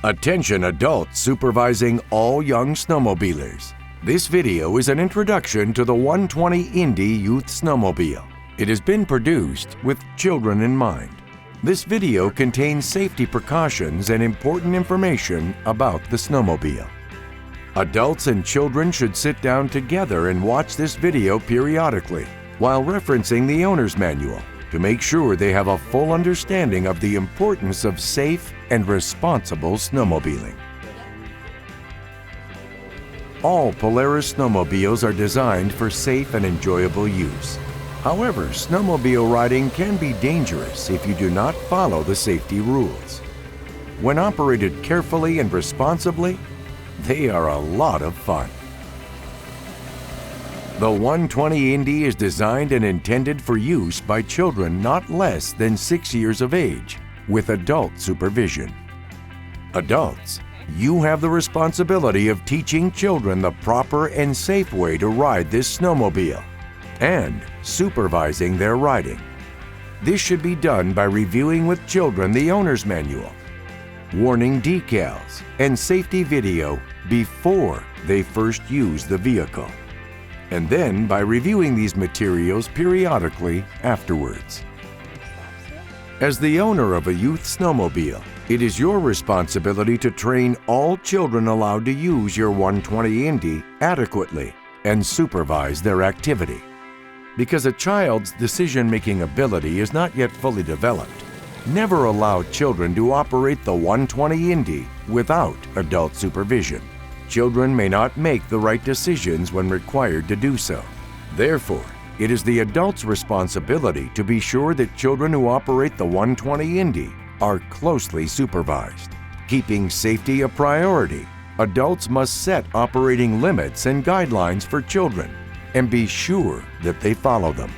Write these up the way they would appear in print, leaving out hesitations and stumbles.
Attention adults supervising all young snowmobilers. This video is an introduction to the 120 Indy Youth Snowmobile. It has been produced with children in mind. This video contains safety precautions and important information about the snowmobile. Adults and children should sit down together and watch this video periodically while referencing the owner's manual to make sure they have a full understanding of the importance of safe and responsible snowmobiling. All Polaris snowmobiles are designed for safe and enjoyable use. However, snowmobile riding can be dangerous if you do not follow the safety rules. When operated carefully and responsibly, they are a lot of fun. The 120 Indy is designed and intended for use by children not less than 6 years of age, with adult supervision. Adults, you have the responsibility of teaching children the proper and safe way to ride this snowmobile and supervising their riding. This should be done by reviewing with children the owner's manual, warning decals, and safety video before they first use the vehicle, and then by reviewing these materials periodically afterwards. As the owner of a youth snowmobile, it is your responsibility to train all children allowed to use your 120 Indy adequately and supervise their activity. Because a child's decision-making ability is not yet fully developed, never allow children to operate the 120 Indy without adult supervision. Children may not make the right decisions when required to do so. Therefore, it is the adult's responsibility to be sure that children who operate the 120 Indy are closely supervised. Keeping safety a priority, adults must set operating limits and guidelines for children and be sure that they follow them.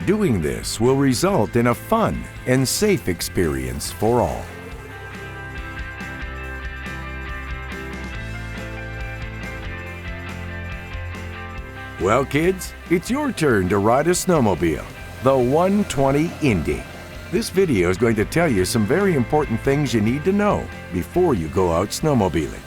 Doing this will result in a fun and safe experience for all. Well, kids, it's your turn to ride a snowmobile, the 120 Indy. This video is going to tell you some very important things you need to know before you go out snowmobiling.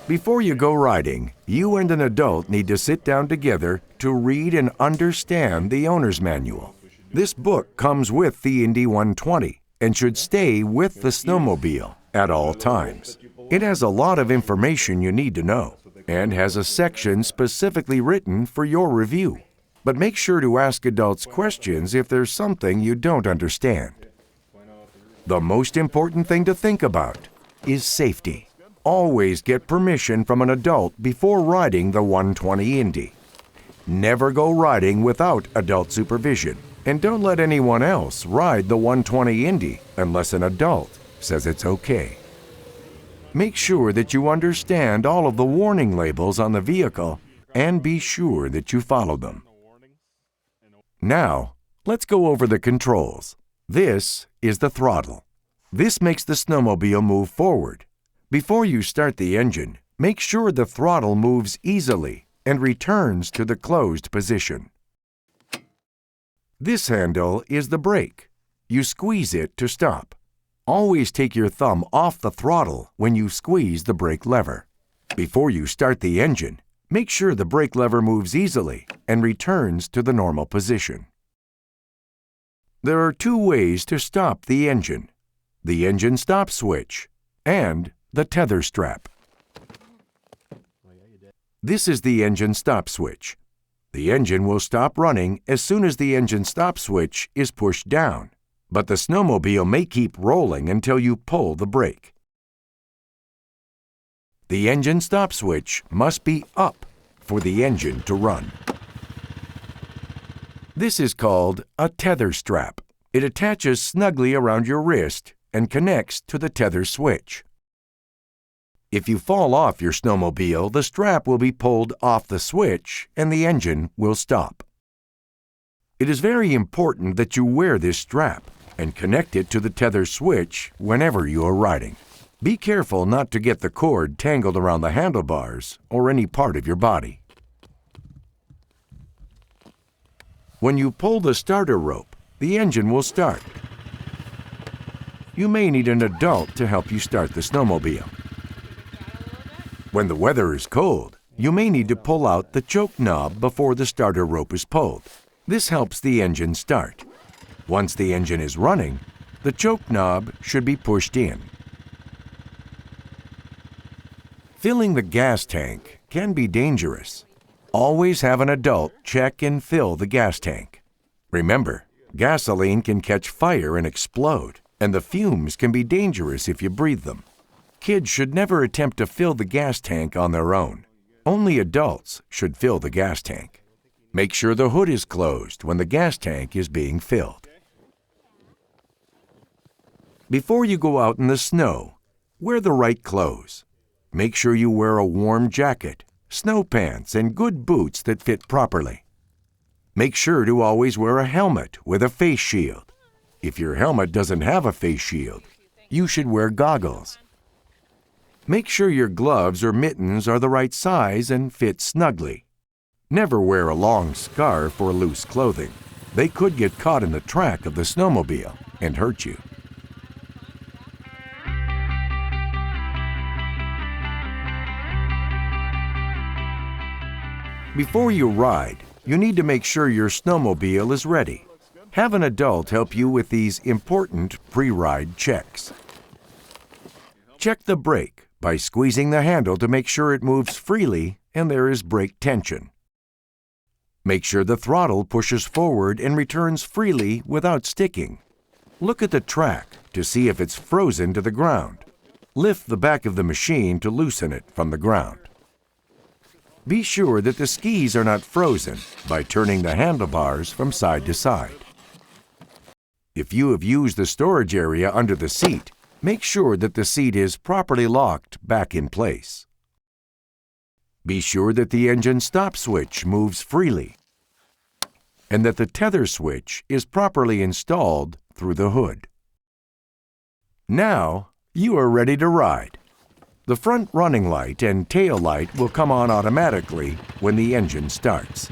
Before you go riding, you and an adult need to sit down together to read and understand the owner's manual. This book comes with the Indy 120 and should stay with the snowmobile at all times. It has a lot of information you need to know and has a section specifically written for your review. But make sure to ask adults questions if there's something you don't understand. The most important thing to think about is safety. Always get permission from an adult before riding the 120 Indy. Never go riding without adult supervision, and don't let anyone else ride the 120 Indy unless an adult says it's okay. Make sure that you understand all of the warning labels on the vehicle and be sure that you follow them. Now, let's go over the controls. This is the throttle. This makes the snowmobile move forward. Before you start the engine, make sure the throttle moves easily and returns to the closed position. This handle is the brake. You squeeze it to stop. Always take your thumb off the throttle when you squeeze the brake lever. Before you start the engine, make sure the brake lever moves easily and returns to the normal position. There are two ways to stop the engine: the engine stop switch and the tether strap. This is the engine stop switch. The engine will stop running as soon as the engine stop switch is pushed down, but the snowmobile may keep rolling until you pull the brake. The engine stop switch must be up for the engine to run. This is called a tether strap. It attaches snugly around your wrist and connects to the tether switch. If you fall off your snowmobile, the strap will be pulled off the switch and the engine will stop. It is very important that you wear this strap and connect it to the tether switch whenever you are riding. Be careful not to get the cord tangled around the handlebars or any part of your body. When you pull the starter rope, the engine will start. you may need an adult to help you start the snowmobile. When the weather is cold, you may need to pull out the choke knob before the starter rope is pulled. This helps the engine start. Once the engine is running, the choke knob should be pushed in. Filling the gas tank can be dangerous. Always have an adult check and fill the gas tank. Remember, gasoline can catch fire and explode, and the fumes can be dangerous if you breathe them. Kids should never attempt to fill the gas tank on their own. Only adults should fill the gas tank. Make sure the hood is closed when the gas tank is being filled. Before you go out in the snow, wear the right clothes. Make sure you wear a warm jacket, snow pants, and good boots that fit properly. Make sure to always wear a helmet with a face shield. If your helmet doesn't have a face shield, you should wear goggles. Make sure your gloves or mittens are the right size and fit snugly. Never wear a long scarf or loose clothing. They could get caught in the track of the snowmobile and hurt you. Before you ride, you need to make sure your snowmobile is ready. Have an adult help you with these important pre-ride checks. Check the brake by squeezing the handle to make sure it moves freely and there is brake tension. Make sure the throttle pushes forward and returns freely without sticking. Look at the track to see if it's frozen to the ground. Lift the back of the machine to loosen it from the ground. Be sure that the skis are not frozen by turning the handlebars from side to side. If you have used the storage area under the seat, make sure that the seat is properly locked back in place. Be sure that the engine stop switch moves freely and that the tether switch is properly installed through the hood. Now you are ready to ride. The front running light and tail light will come on automatically when the engine starts.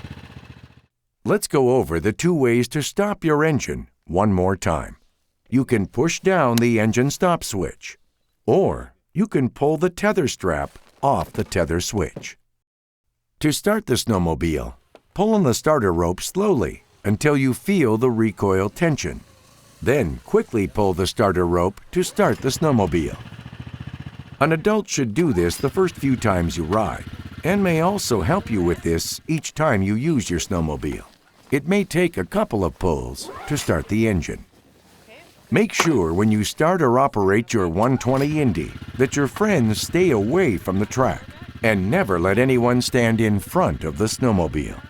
Let's go over the two ways to stop your engine one more time. You can push down the engine stop switch, or you can pull the tether strap off the tether switch. To start the snowmobile, pull on the starter rope slowly until you feel the recoil tension. Then quickly pull the starter rope to start the snowmobile. An adult should do this the first few times you ride, and may also help you with this each time you use your snowmobile. It may take a couple of pulls to start the engine. Make sure when you start or operate your 120 Indy that your friends stay away from the track, and never let anyone stand in front of the snowmobile.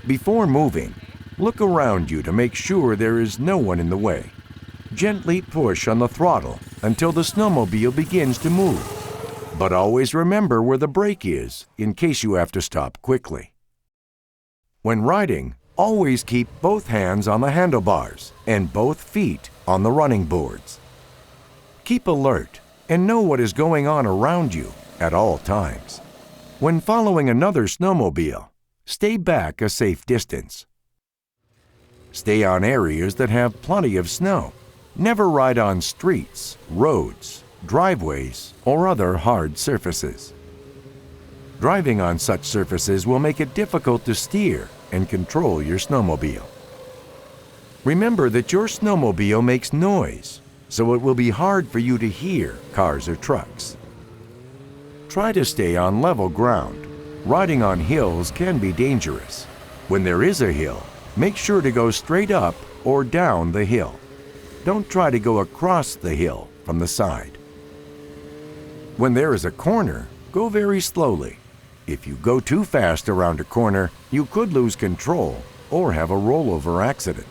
Before moving, look around you to make sure there is no one in the way. Gently push on the throttle until the snowmobile begins to move, but always remember where the brake is in case you have to stop quickly. When riding, always keep both hands on the handlebars and both feet on the running boards. Keep alert and know what is going on around you at all times. When following another snowmobile, stay back a safe distance. Stay on areas that have plenty of snow. Never ride on streets, roads, driveways, or other hard surfaces. Driving on such surfaces will make it difficult to steer and control your snowmobile. Remember that your snowmobile makes noise, so it will be hard for you to hear cars or trucks. Try to stay on level ground. Riding on hills can be dangerous. When there is a hill, make sure to go straight up or down the hill. Don't try to go across the hill from the side. When there is a corner, go very slowly. If you go too fast around a corner, you could lose control or have a rollover accident.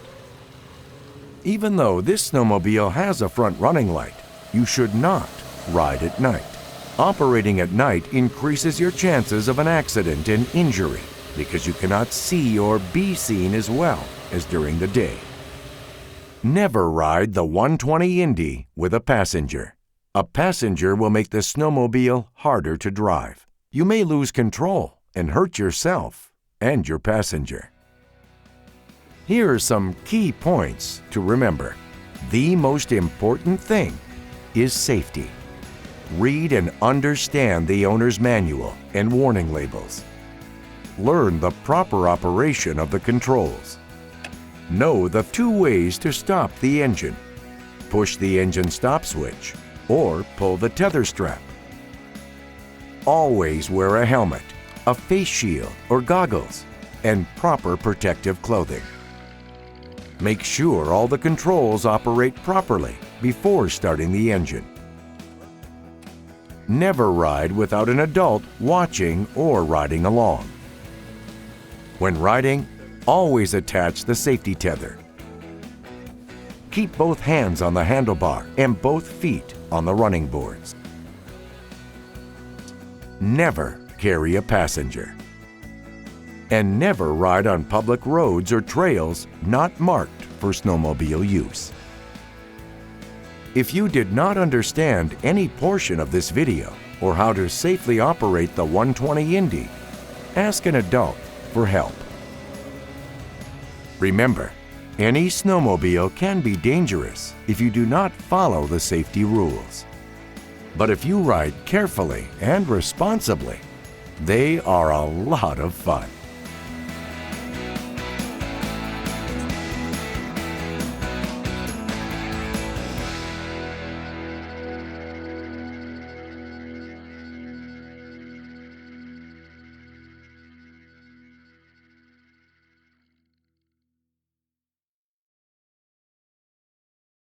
Even though this snowmobile has a front running light, you should not ride at night. Operating at night increases your chances of an accident and injury because you cannot see or be seen as well as during the day. Never ride the 120 Indy with a passenger. A passenger will make the snowmobile harder to drive. You may lose control and hurt yourself and your passenger. Here are some key points to remember. The most important thing is safety. Read and understand the owner's manual and warning labels. Learn the proper operation of the controls. Know the 2 ways to stop the engine. Push the engine stop switch or pull the tether strap. Always wear a helmet, a face shield or goggles, and proper protective clothing. Make sure all the controls operate properly before starting the engine. Never ride without an adult watching or riding along. When riding, always attach the safety tether. Keep both hands on the handlebar and both feet on the running boards. Never carry a passenger. And never ride on public roads or trails not marked for snowmobile use. If you did not understand any portion of this video or how to safely operate the 120 Indy, ask an adult for help. Remember, any snowmobile can be dangerous if you do not follow the safety rules. But if you ride carefully and responsibly, they are a lot of fun.